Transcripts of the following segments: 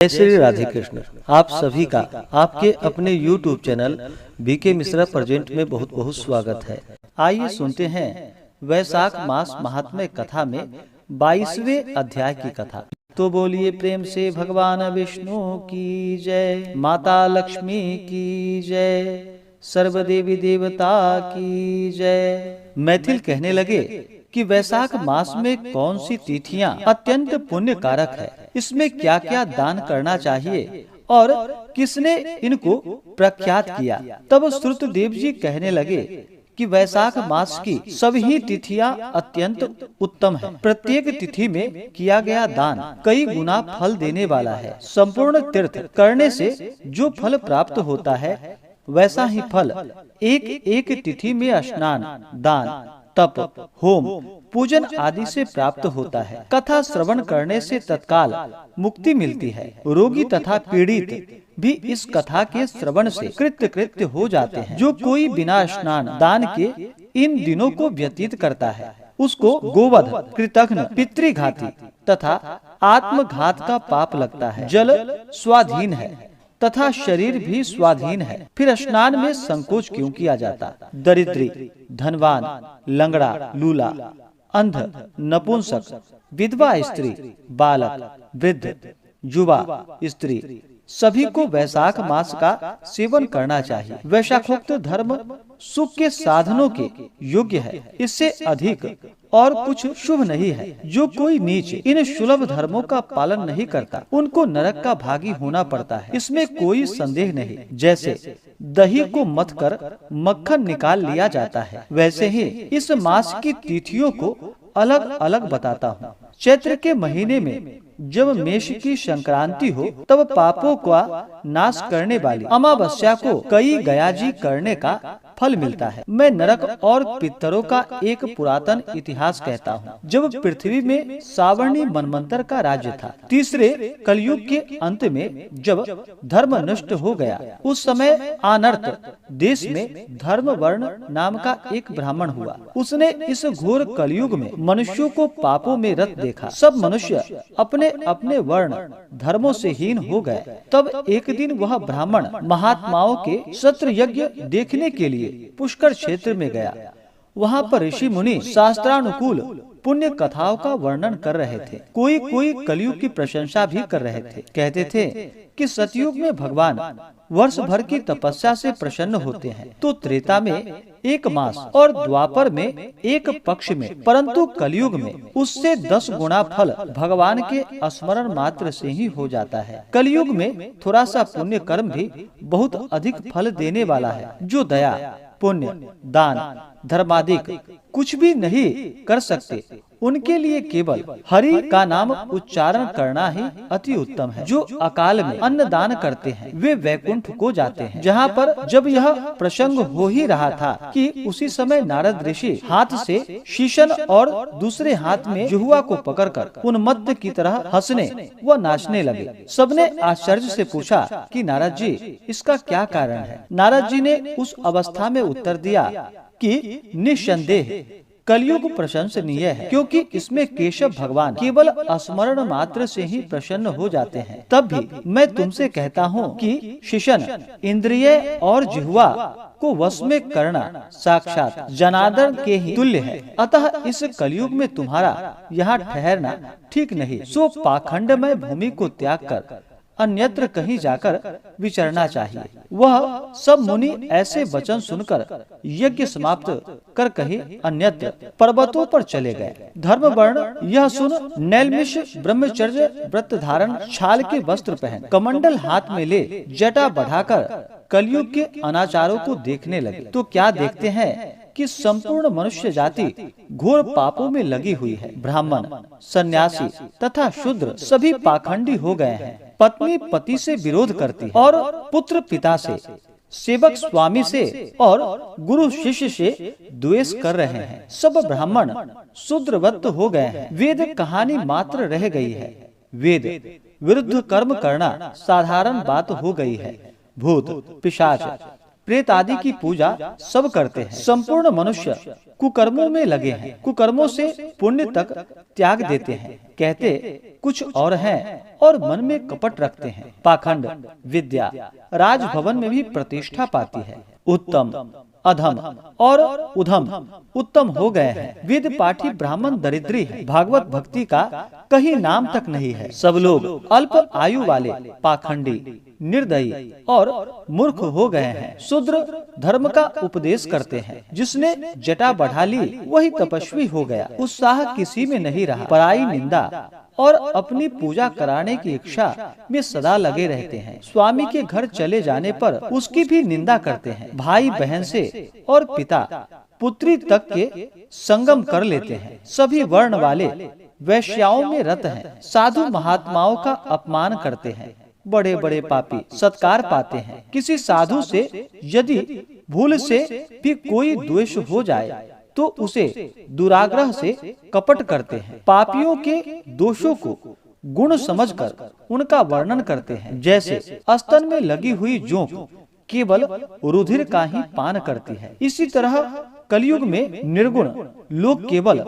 जय श्री राधे कृष्ण। आप सभी का आपके अपने YouTube channel BK Mishra present में बहुत बहुत स्वागत है। आइए सुनते हैं वैशाख मास महात्म्य कथा में 22वें अध्याय की कथा। तो बोलिए प्रेम से भगवान विष्णु की जय, माता लक्ष्मी की जय, सर्वदेवी देवता की जय। मैथिल कहने लगे कि वैशाख मास में कौन सी तिथियां अत्यंत पुण्य कारक है, इसमें क्या क्या दान करना चाहिए और किसने इनको प्रख्यात किया। तब श्रुतदेव जी कहने लगे कि वैशाख मास की सभी तिथियां अत्यंत उत्तम है। प्रत्येक तिथि में किया गया दान कई गुना फल देने वाला है। संपूर्ण तीर्थ करने से जो फल प्राप्त होता है वैसा ही फल एक एक तिथि में स्नान, दान, तप, होम, पूजन आदि से प्राप्त होता है। कथा श्रवण करने से तत्काल मुक्ति मिलती है। रोगी तथा पीड़ित भी इस कथा के श्रवण से कृत्य हो जाते हैं। जो कोई बिना स्नान दान के इन दिनों को व्यतीत करता है उसको गोवध, कृतघ्न, पितृघाती तथा आत्मघात का पाप लगता है। जल स्वाधीन है तथा शरीर भी स्वाधीन है, फिर स्नान में संकोच क्यों किया जाता। दरिद्री, धनवान, लंगड़ा, लूला, अंध, नपुंसक, विधवा स्त्री, बालक, वृद्ध, युवा स्त्री सभी को वैशाख मास का सेवन करना चाहिए। वैशाखोक्त धर्म सुख के साधनों के योग्य है, इससे अधिक और कुछ शुभ नहीं है। जो कोई नीच इन सुलभ धर्मों का पालन नहीं करता उनको नरक का भागी होना पड़ता है, इसमें कोई संदेह नहीं। जैसे दही को मथ कर मक्खन निकाल लिया जाता है, वैसे ही इस मास की तिथियों को अलग अलग बताता हूँ। चैत्र के महीने में जब मेष की संक्रांति हो तब पापों का नाश करने वाली अमावस्या को कई गयाजी करने का फल मिलता है। मैं नरक और पितरों का एक पुरातन इतिहास कहता हूँ। जब पृथ्वी में सावर्णी मनवंतर का राज्य था, तीसरे कलयुग के अंत में जब धर्म नष्ट हो गया, उस समय आनर्त देश में धर्म वर्ण नाम का एक ब्राह्मण हुआ। उसने इस घोर कलयुग में मनुष्यों को पापों में रत देखा। सब मनुष्य अपने अपने वर्ण धर्मों से हीन हो गए। तब एक दिन वह ब्राह्मण महात्माओं के सत्र यज्ञ देखने के लिए पुष्कर क्षेत्र में गया। वहाँ पर ऋषि मुनि शास्त्रानुकूल पुण्य कथाओं का वर्णन कर रहे थे। कोई कोई कलयुग की प्रशंसा भी कर रहे थे। कहते थे कि सतयुग में भगवान वर्ष भर की तपस्या से प्रसन्न होते हैं, तो त्रेता में एक मास और द्वापर में एक पक्ष में, परंतु कलयुग में उससे 10 गुना फल भगवान के स्मरण मात्र से ही हो जाता है। कलयुग में थोड़ा सा पुण्य कर्म भी बहुत अधिक फल देने वाला है। जो दया, पुण्य, दान, धर्मादिक कुछ भी नहीं कर सकते उनके लिए केवल हरि का नाम उच्चारण करना ही अति उत्तम है। जो अकाल में अन्न दान करते हैं वे वैकुंठ को जाते हैं। जहाँ पर जब यह प्रसंग हो ही रहा था कि उसी समय नारद ऋषि हाथ से शीशन और दूसरे हाथ में जुहुआ को पकड़कर उन्मत्त की तरह हंसने व नाचने लगे। सबने आश्चर्य से पूछा कि नारद जी इसका क्या कारण है। नारद जी ने उस अवस्था में उत्तर दिया कि निस्संदेह कलयुग प्रशंसनीय है, क्योंकि इसमें केशव भगवान केवल स्मरण मात्र से ही प्रसन्न हो जाते हैं। तब भी मैं तुमसे कहता हूँ कि शिशन, इंद्रिय और जिह्वा को वश में करना साक्षात जनार्दन के ही तुल्य है। अतः इस कलयुग में तुम्हारा यहाँ ठहरना ठीक नहीं। सो पाखंडमय भूमि को त्याग कर अन्यत्र कहीं जाकर विचरना चाहिए। वह सब मुनि ऐसे वचन सुनकर यज्ञ समाप्त कर कहीं अन्यत्र पर्वतों पर चले गए। धर्म वर्ण यह सुन नैलमिष ब्रह्मचर्य व्रत धारण, छाल के वस्त्र पहन, कमंडल हाथ में ले जटा बढ़ाकर कलयुग के अनाचारों को देखने लगे। तो क्या देखते हैं कि संपूर्ण मनुष्य जाति घोर पापों में लगी हुई है। ब्राह्मण, सन्यासी तथा शूद्र सभी पाखंडी हो गए हैं। पत्नी पति से विरोध करती है और पुत्र पिता से, सेवक स्वामी से और गुरु शिष्य से द्वेष कर रहे हैं। सब ब्राह्मण शूद्रवत हो गए हैं। वेद कहानी मात्र रह गई है। वेद विरुद्ध कर्म करना साधारण बात हो गई है। भूत, पिशाच, प्रेत आदि की पूजा सब करते हैं। संपूर्ण मनुष्य कुकर्मों में लगे हैं, कुकर्मों से पुण्य तक त्याग देते हैं। कहते कुछ और हैं और मन में कपट रखते हैं। पाखंड विद्या राजभवन में भी प्रतिष्ठा पाती है। उत्तम, अधम और उधम उत्तम हो गए हैं। वेद पाठी ब्राह्मण दरिद्री है। भागवत भक्ति का कहीं नाम तक नहीं है। सब लोग अल्प आयु वाले, पाखंडी, निर्दयी और मूर्ख हो गए हैं। शूद्र धर्म का उपदेश करते हैं। जिसने जटा बढ़ा ली वही तपस्वी हो गया। उत्साह किसी में नहीं रहा। पराई निंदा और अपनी पूजा कराने की इच्छा में सदा लगे रहते हैं। स्वामी के घर चले जाने पर उसकी भी निंदा करते हैं। भाई बहन से और पिता पुत्री तक के संगम कर लेते हैं। सभी वर्ण वाले वैश्याओं में रत हैं। साधु महात्माओं का अपमान करते हैं। बड़े बड़े पापी सत्कार पाते हैं। किसी साधु से यदि भूल से भी कोई द्वेष हो जाए तो उसे दुराग्रह से कपट करते हैं। पापियों के दोषों को गुण समझकर उनका वर्णन करते हैं। जैसे स्तन में लगी हुई जोंक केवल रुधिर का ही पान करती है, इसी तरह कलयुग में निर्गुण लोग केवल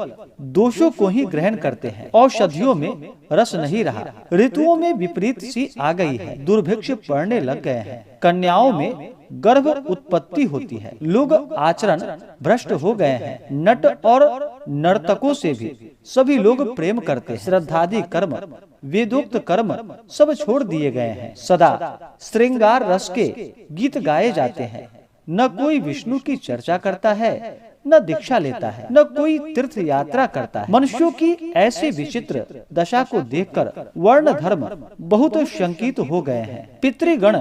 दोषों को ही ग्रहण करते हैं। औषधियों में रस नहीं रहा। ऋतुओं में विपरीत सी आ गई है। दुर्भिक्ष पड़ने लग गए हैं। कन्याओं में गर्भ उत्पत्ति होती है। लोग आचरण भ्रष्ट हो गए हैं। नट और नर्तकों से भी सभी लोग प्रेम करते हैं। श्रद्धादि कर्म, वेदोक्त कर्म सब छोड़ दिए गए हैं। सदा श्रृंगार रस के गीत गाए जाते हैं। न कोई विष्णु की चर्चा करता है, न दीक्षा लेता है, न कोई तीर्थ यात्रा करता है। मनुष्यों की ऐसी विचित्र दशा को देखकर वर्ण धर्म बहुत शंकित हो गए हैं। पितृगण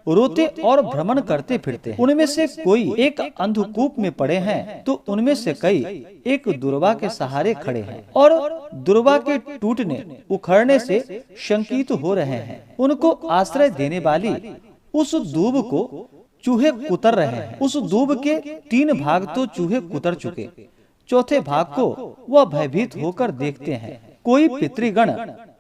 रोते और भ्रमण करते फिरते हैं। उनमें से कोई एक अंधकूप में पड़े हैं तो उनमें से कई एक दुर्वा के सहारे खड़े हैं और दुर्वा के टूटने उखड़ने से शंकित हो रहे हैं। उनको आश्रय देने वाली उस दूब को चूहे कुतर रहे हैं। उस दूब के 3 भाग तो चूहे कुतर चुके, चौथे भाग को वह भयभीत होकर देखते हैं। कोई पितृगण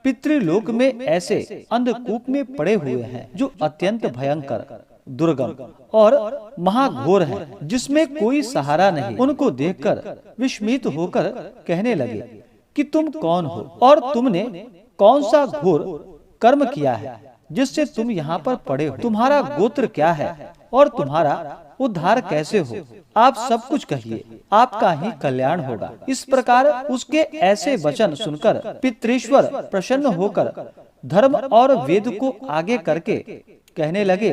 पितृलोक में ऐसे अंधकूप में पड़े हुए हैं जो अत्यंत भयंकर, दुर्गम और महाघोर है, जिसमें कोई सहारा नहीं। उनको देखकर विस्मित होकर कहने लगे कि तुम कौन हो और तुमने कौन सा घोर कर्म किया है जिससे तुम यहाँ पर पड़े हो। तुम्हारा गोत्र क्या है और तुम्हारा उद्धार कैसे हो? आप सब कुछ कहिए, आपका ही कल्याण होगा। इस प्रकार उसके ऐसे वचन सुनकर पितृश्वर प्रसन्न होकर धर्म और वेद को आगे करके कहने लगे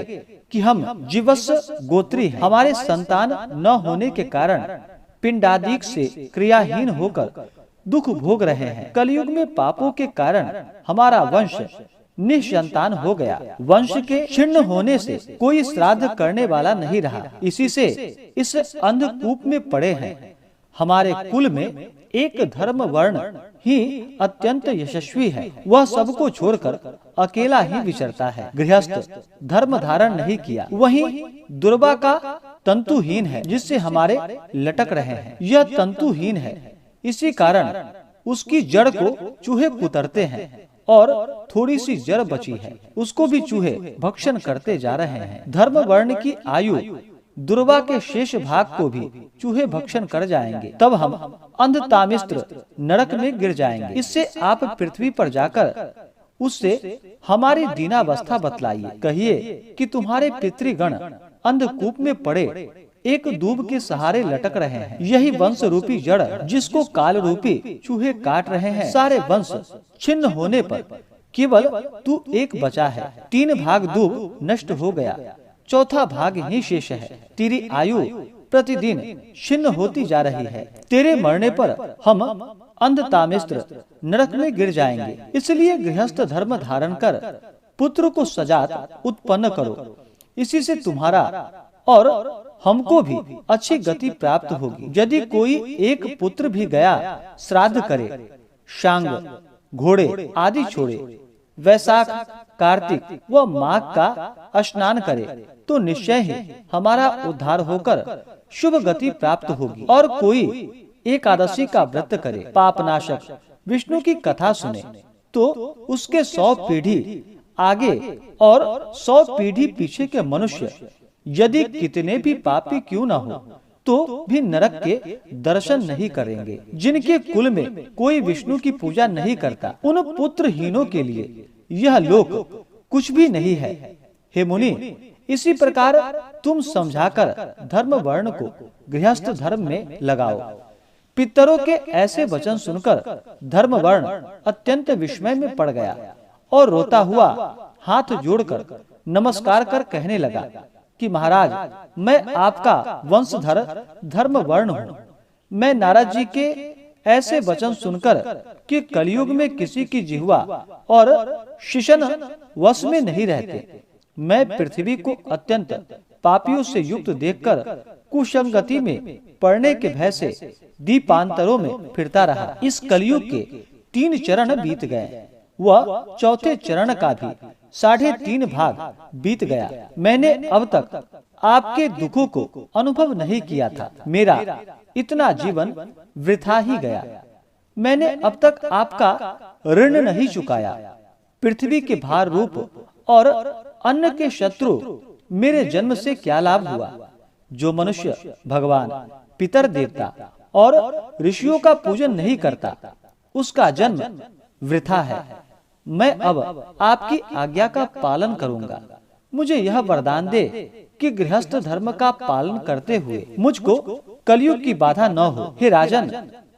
कि हम जीवस्व गोत्री हैं। हमारे संतान न होने के कारण पिंडादिक से क्रियाहीन होकर दुख भोग रहे हैं। कलयुग में पापों के कारण हमारा वंश निसंतान हो गया। वंश के छिन्न होने से कोई श्राद्ध करने वाला नहीं रहा। इसी से इस अंधकूप में पड़े हैं। हमारे कुल में एक धर्म वर्ण ही अत्यंत यशस्वी है। वह सबको छोड़कर अकेला ही विचरता है। गृहस्थ धर्म धारण नहीं किया। वहीं दुर्वा का तंतुहीन है, जिससे हमारे लटक रहे हैं। यह तंतुहीन है, इसी कारण उसकी जड़ को चूहे कुतरते हैं और थोड़ी सी जड़ बची है, उसको भी चूहे भक्षण करते जा रहे हैं। धर्म वर्ण की आयु दुर्वा के शेष भाग को भी चूहे भक्षण कर जाएंगे। तब हम अंधतामिस्त्र नरक में गिर जाएंगे। इससे आप पृथ्वी पर जाकर उससे हमारी दीनावस्था बतलाइए। कहिए कि तुम्हारे पितृगण अंधकूप में पड़े एक दूब के सहारे लटक रहे हैं। यही वंश रूपी जड़ जिसको काल रूपी चूहे काट रहे हैं। सारे वंश छिन्न होने पर केवल तू एक बचा है। 3 भाग दूब नष्ट हो गया, चौथा भाग ही शेष है। तेरी आयु प्रतिदिन छिन्न होती जा रही है। तेरे मरने पर हम अंधतामिस्त्र नरक में गिर जाएंगे। इसलिए गृहस्थ धर्म धारण कर पुत्र को सजात उत्पन्न करो। इसी से तुम्हारा और हमको भी अच्छी गति प्राप्त होगी। यदि कोई एक पुत्र भी गया श्राद्ध करे, शांग घोड़े आदि छोड़े, वैशाख कार्तिक व माघ का स्नान करे तो निश्चय ही हमारा उद्धार होकर शुभ गति प्राप्त होगी। और कोई एकादशी का व्रत करे, पापनाशक विष्णु की कथा सुने तो उसके 100 पीढ़ी आगे और 100 पीढ़ी पीछे के मनुष्य यदि कितने भी पापी क्यों न हो तो भी नरक के दर्शन नहीं करेंगे। जिनके कुल में कोई विष्णु की पूजा नहीं करता, उन पुत्रहीनों के लिए यह लोक कुछ भी नहीं है। हे मुनि, इसी प्रकार तुम समझाकर धर्म वर्ण को गृहस्थ धर्म में लगाओ। पितरों के ऐसे वचन सुनकर धर्म वर्ण अत्यंत विस्मय में पड़ गया और रोता हुआ हाथ जोड़कर नमस्कार कर कहने लगा कि महाराज, मैं आपका वंशधर धर्म वर्ण हूँ। मैं नारद जी के ऐसे वचन सुनकर कि कलयुग में किसी की जिह्वा और शिशन वश में नहीं रहते, मैं पृथ्वी को अत्यंत पापियों से युक्त देखकर कुसंगति में पड़ने के भय से दीपांतरों में फिरता रहा। इस कलयुग के 3 चरण बीत गए, वह चौथे चरण का भी 3.5 भाग बीत गया। मैंने अब तक आपके दुखों को अनुभव नहीं किया था। मेरा इतना जीवन वृथा ही गया। मैंने अब तक आपका ऋण नहीं चुकाया। पृथ्वी के भार रूप और अन्न के शत्रु मेरे जन्म से क्या लाभ हुआ। जो मनुष्य भगवान, पितर देवता और ऋषियों का पूजन नहीं करता, उसका जन्म वृथा है। मैं अब आपकी आज्ञा का पालन करूंगा। मुझे यह वरदान दे कि गृहस्थ धर्म का पालन करते हुए मुझको कलयुग की बाधा न हो। हे राजन,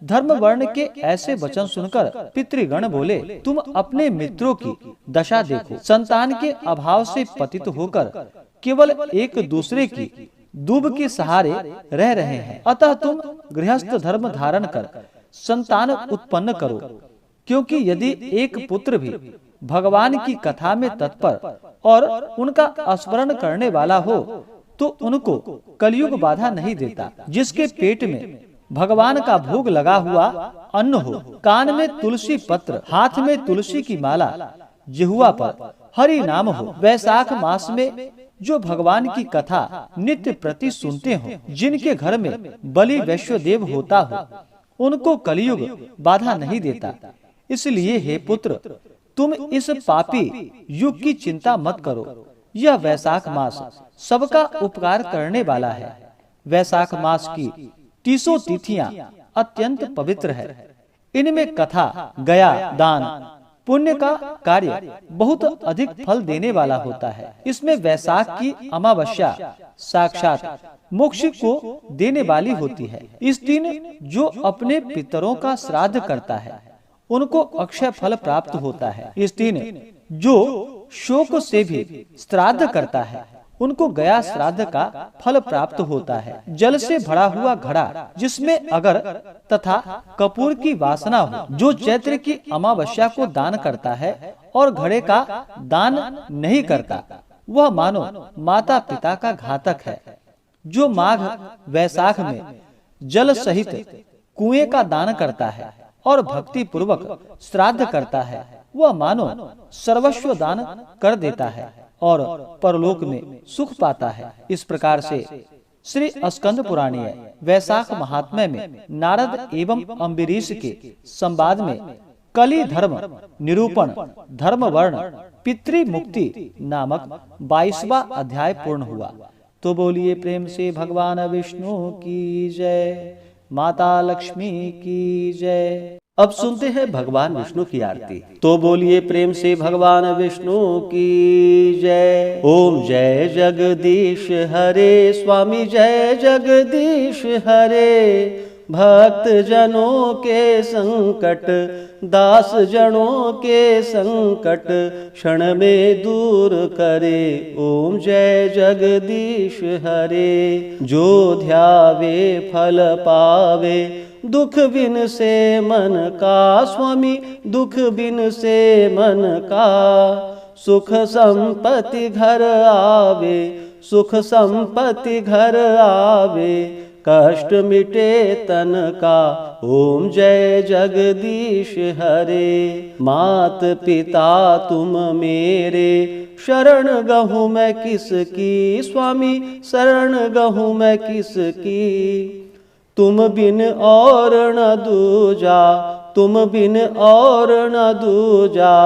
धर्म वर्ण के ऐसे वचन सुनकर पितृगण बोले, तुम अपने मित्रों की दशा देखो। संतान के अभाव से पतित होकर केवल एक दूसरे की दूब के सहारे रह रहे हैं। अतः तुम गृहस्थ धर्म धारण कर संतान उत्पन्न करो, क्योंकि यदि एक पुत्र भी भगवान की कथा में तत्पर और उनका स्मरण करने वाला हो तो उनको कलयुग बाधा नहीं देता। जिसके पेट में भगवान का भोग लगा हुआ अन्न हो, कान में तुलसी पत्र, हाथ में तुलसी की माला, जिह्वा पर हरि नाम हो, वैशाख मास में जो भगवान की कथा नित्य प्रति सुनते हो, जिनके घर में बलि वैश्वदेव होता हो, उनको कलयुग बाधा नहीं देता। इसलिए हे पुत्र, तुम इस पापी युग की चिंता मत करो। यह वैशाख मास सबका उपकार करने वाला है। वैशाख मास की 30 तिथियां अत्यंत पवित्र है। इनमें कथा, गया, दान, पुण्य का कार्य बहुत अधिक फल देने वाला होता है। इसमें वैशाख की अमावस्या साक्षात मोक्ष को देने वाली होती है। इस दिन जो अपने पितरों का श्राद्ध करता है, उनको अक्षय फल प्राप्त होता है। इस दिन जो शोक से भी श्राद्ध करता है, उनको गया श्राद्ध का फल प्राप्त होता है। जल से भरा हुआ घड़ा जिसमें अगर तथा कपूर की वासना हो, जो चैत्र की अमावस्या को दान करता है और घड़े का दान नहीं करता, वह मानो माता पिता का घातक है। जो माघ वैशाख में जल सहित कुएं का दान करता है और भक्ति पूर्वक श्राद्ध करता है, वह मानो सर्वस्व दान कर देता है और परलोक में सुख पाता है। इस प्रकार से श्री स्कंद पुराणीय वैशाख महात्म्य में नारद एवं अम्बरीश के संवाद में कली धर्म निरूपण धर्म वर्ण पितृ मुक्ति नामक 22वां अध्याय पूर्ण हुआ। तो बोलिए प्रेम से भगवान विष्णु की जय, माता लक्ष्मी की जय। अब सुनते हैं भगवान विष्णु की आरती। तो बोलिए प्रेम से भगवान विष्णु की जय। ओम जय जगदीश हरे, स्वामी जय जगदीश हरे। भक्त जनों के संकट, दास जनों के संकट क्षण में दूर करे। ओम जय जगदीश हरे। जो ध्यावे फल पावे, दुख बिन से मन का, स्वामी दुख बिन से मन का। सुख संपत्ति घर आवे, सुख संपत्ति घर आवे। कष्ट मिटे तन का, ओम जय जगदीश हरे। मात पिता तुम मेरे, शरण गहूँ मैं किसकी, स्वामी शरण गहूँ मैं किसकी। तुम बिन और न दूजा, तुम बिन और न दूजा।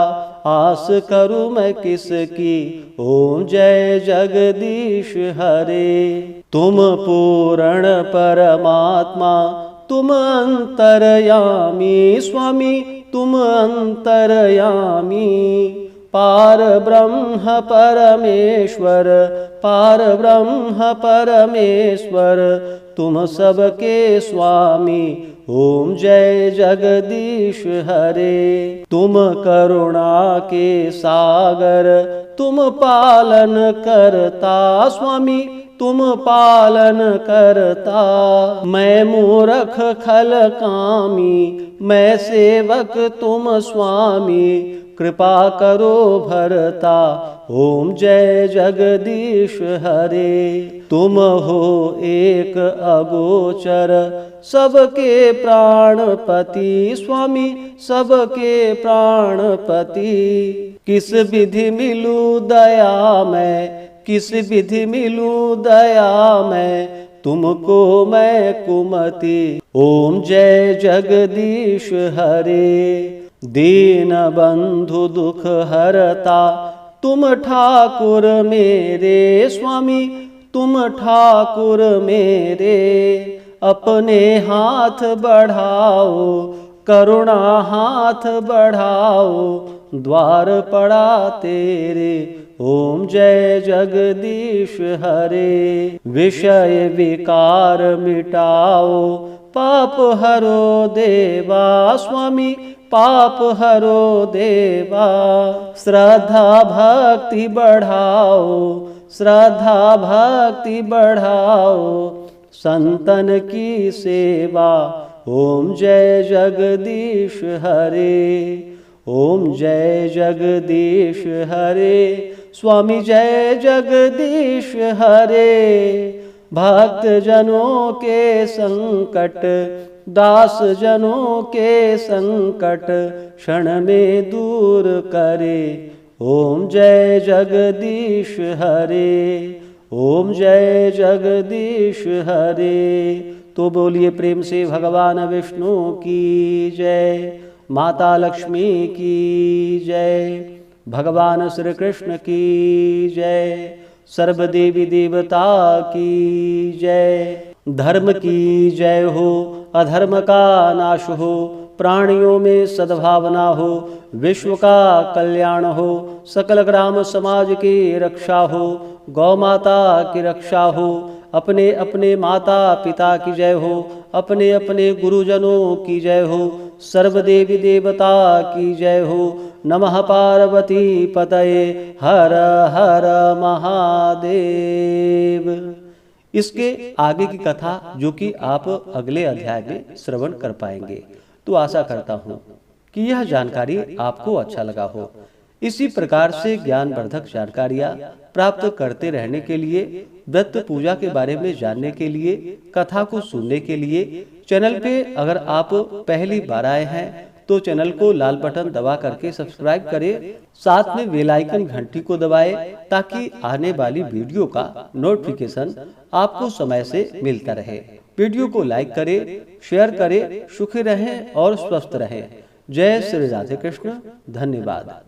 आस करूं मैं किसकी। ओम जय जगदीश हरे। तुम पूर्ण परमात्मा तुम अंतर्यामी स्वामी तुम अंतर्यामी। पार ब्रह्म परमेश्वर पार ब्रह्म परमेश्वर तुम सबके स्वामी। ओम जय जगदीश हरे। तुम करुणा के सागर तुम पालन करता स्वामी तुम पालन करता। मैं मूर्ख खल कामी मैं सेवक तुम स्वामी कृपा करो भरता। ओम जय जगदीश हरे। तुम हो एक अगोचर सबके प्राणपति स्वामी सबके प्राणपति। किस विधि मिलूं दया मैं किस विधि मिलूं दया मैं तुमको मैं कुमति। ओम जय जगदीश हरे। दीन बंधु दुख हरता तुम ठाकुर मेरे स्वामी तुम ठाकुर मेरे। अपने हाथ बढ़ाओ करुणा हाथ बढ़ाओ द्वार पड़ा तेरे। ओम जय जगदीश हरे। विषय विकार मिटाओ पाप हरो देवा स्वामी पाप हरो देवा। श्रद्धा भक्ति बढ़ाओ श्रद्धा भक्ति बढ़ाओ संतन की सेवा। ओम जय जगदीश हरे। ओम जय जगदीश हरे। स्वामी जय जगदीश हरे। भक्त जनों के संकट दास जनों के संकट क्षण में दूर करे। ओम जय जगदीश हरे। ओम जय जगदीश हरे। तो बोलिए प्रेम से भगवान विष्णु की जय। माता लक्ष्मी की जय। भगवान श्री कृष्ण की जय। सर्व देवी देवता की जय। धर्म की जय हो अधर्म का नाश हो प्राणियों में सद्भावना हो विश्व का कल्याण हो सकल ग्राम समाज की रक्षा हो गौ माता की रक्षा हो अपने अपने माता पिता की जय हो अपने अपने गुरुजनों की जय हो सर्व देवी देवता की जय हो। नमः पार्वती पतये हर हर महादेव। इसके आगे की कथा जो कि आप अगले अध्याय में श्रवण कर पाएंगे। तो आशा करता हूँ कि यह जानकारी आपको अच्छा लगा हो। इसी प्रकार से ज्ञानवर्धक जानकारियाँ प्राप्त करते रहने के लिए व्रत पूजा के बारे में जानने के लिए कथा को सुनने के लिए चैनल पे अगर आप पहली बार आए हैं तो चैनल को लाल बटन दबा करके सब्सक्राइब करें। साथ में बेल आइकन घंटी को दबाएं ताकि आने वाली वीडियो का नोटिफिकेशन आपको समय से मिलता रहे। वीडियो को लाइक करें, शेयर करें। सुखी रहें और स्वस्थ रहें। जय श्री राधे कृष्ण। धन्यवाद।